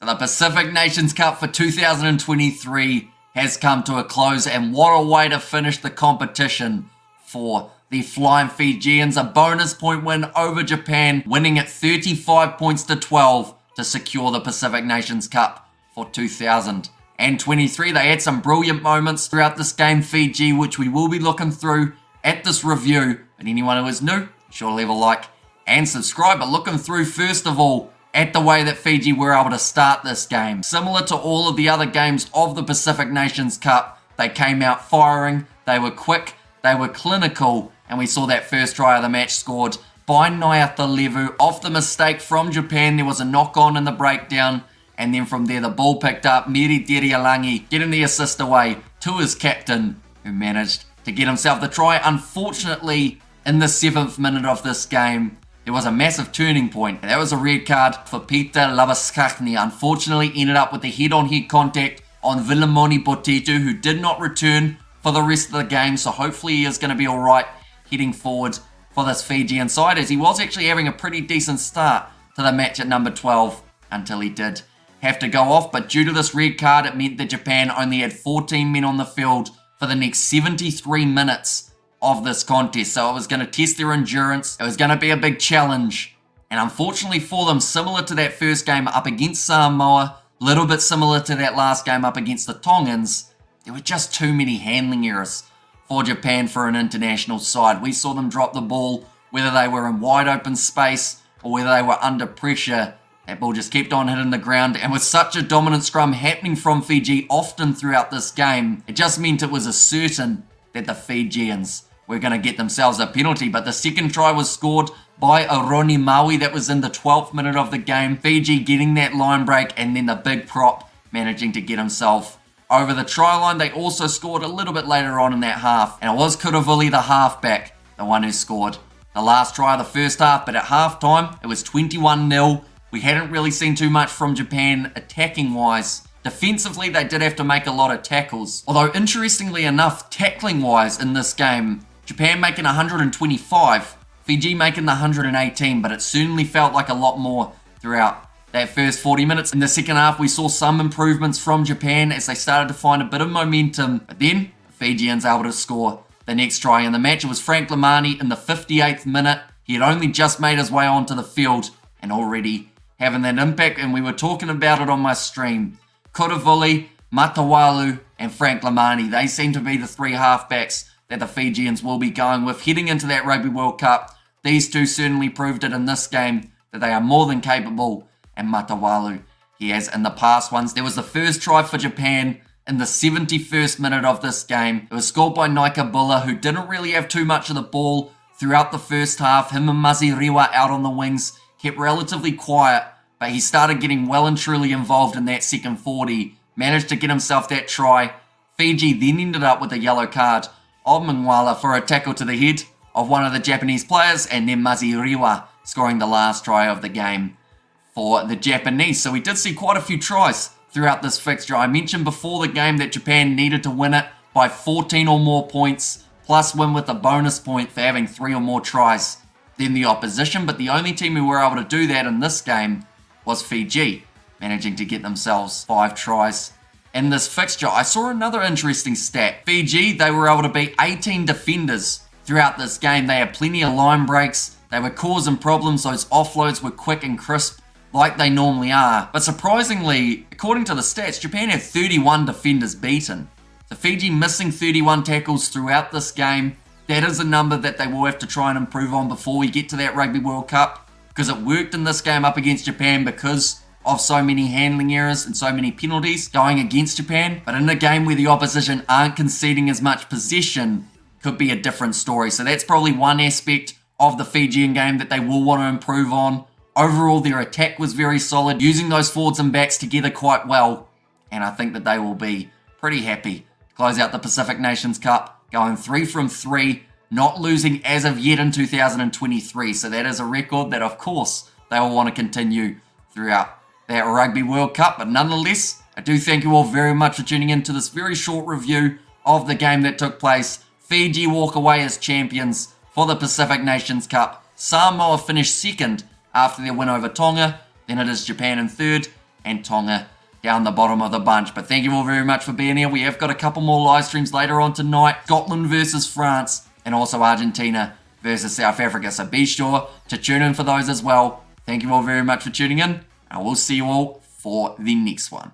The Pacific Nations Cup for 2023 has come to a close, and what a way to finish the competition for the Flying Fijians. A bonus point win over Japan, winning at 35 points to 12 to secure the Pacific Nations Cup for 2023. They had some brilliant moments throughout this game, Fiji, which we will be looking through at this review. But anyone who is new, be sure to leave a like and subscribe. But looking through, first of all, at the way that Fiji were able to start this game. Similar to all of the other games of the Pacific Nations Cup, they came out firing, they were quick, they were clinical, and we saw that first try of the match scored by Naiatalevu. Off the mistake from Japan, there was a knock-on in the breakdown, and then from there the ball picked up, Miri Derialangi getting the assist away to his captain, who managed to get himself the try. Unfortunately, in the 7th minute of this game, there was a massive turning point. That was a red card for Peter Labaskachny. Unfortunately, ended up with a head-on-head contact on Vilimoni Botetu, who did not return for the rest of the game. So hopefully he is going to be all right heading forward for this Fijian side, as he was actually having a pretty decent start to the match at number 12 until he did have to go off. But due to this red card, it meant that Japan only had 14 men on the field for the next 73 minutes of this contest. So it was going to test their endurance. It was going to be a big challenge. And unfortunately for them, similar to that first game up against Samoa, a little bit similar to that last game up against the Tongans, there were just too many handling errors for Japan for an international side. We saw them drop the ball, whether they were in wide open space or whether they were under pressure. That ball just kept on hitting the ground, and with such a dominant scrum happening from Fiji often throughout this game, it just meant it was a certain that the Fijians were going to get themselves a penalty. But the second try was scored by Aroni Maui. That was in the 12th minute of the game. Fiji getting that line break, and then the big prop managing to get himself over the try line. They also scored a little bit later on in that half, and it was Kuravuli, the halfback, the one who scored the last try of the first half. But at halftime, it was 21-0. We hadn't really seen too much from Japan attacking-wise. Defensively, they did have to make a lot of tackles. Although, interestingly enough, tackling-wise in this game, Japan making 125, Fiji making the 118, but it certainly felt like a lot more throughout that first 40 minutes. In the second half, we saw some improvements from Japan as they started to find a bit of momentum, but then the Fijians able to score the next try in the match. It was Frank Lamani in the 58th minute. He had only just made his way onto the field and already having that impact, and we were talking about it on my stream. Kuravuli, Matawalu, and Frank Lamani, they seem to be the three halfbacks that the Fijians will be going with heading into that Rugby World Cup. These two certainly proved it in this game that they are more than capable, and Matawalu, he has in the past ones. There was the first try for Japan in the 71st minute of this game. It was scored by Naika Bulla, who didn't really have too much of the ball throughout the first half. Him and Maziriwa out on the wings kept relatively quiet, but he started getting well and truly involved in that second 40. Managed to get himself that try. Fiji then ended up with a yellow card of Mingwala for a tackle to the head of one of the Japanese players, and then Maziriwa scoring the last try of the game for the Japanese. So we did see quite a few tries throughout this fixture. I mentioned before the game that Japan needed to win it by 14 or more points, plus win with a bonus point for having 3 or more tries than the opposition, but the only team who were able to do that in this game was Fiji, managing to get themselves 5 tries in this fixture. I saw another interesting stat. Fiji, they were able to beat 18 defenders throughout this game. They had plenty of line breaks. They were causing problems. Those offloads were quick and crisp like they normally are. But surprisingly, according to the stats, Japan had 31 defenders beaten. So Fiji missing 31 tackles throughout this game. That is a number that they will have to try and improve on before we get to that Rugby World Cup, because it worked in this game up against Japan because of so many handling errors and so many penalties going against Japan. But in a game where the opposition aren't conceding as much possession, could be a different story. So that's probably one aspect of the Fijian game that they will want to improve on. Overall, their attack was very solid, using those forwards and backs together quite well. And I think that they will be pretty happy to close out the Pacific Nations Cup, going 3 from 3, not losing as of yet in 2023. So that is a record that, of course, they will want to continue throughout that Rugby World Cup. But nonetheless, I do thank you all very much for tuning in to this very short review of the game that took place. Fiji walk away as champions for the Pacific Nations Cup. Samoa finished second after their win over Tonga. Then it is Japan in third, and Tonga down the bottom of the bunch. But thank you all very much for being here. We have got a couple more live streams later on tonight. Scotland versus France, and also Argentina versus South Africa. So be sure to tune in for those as well. Thank you all very much for tuning in, and we'll see you all for the next one.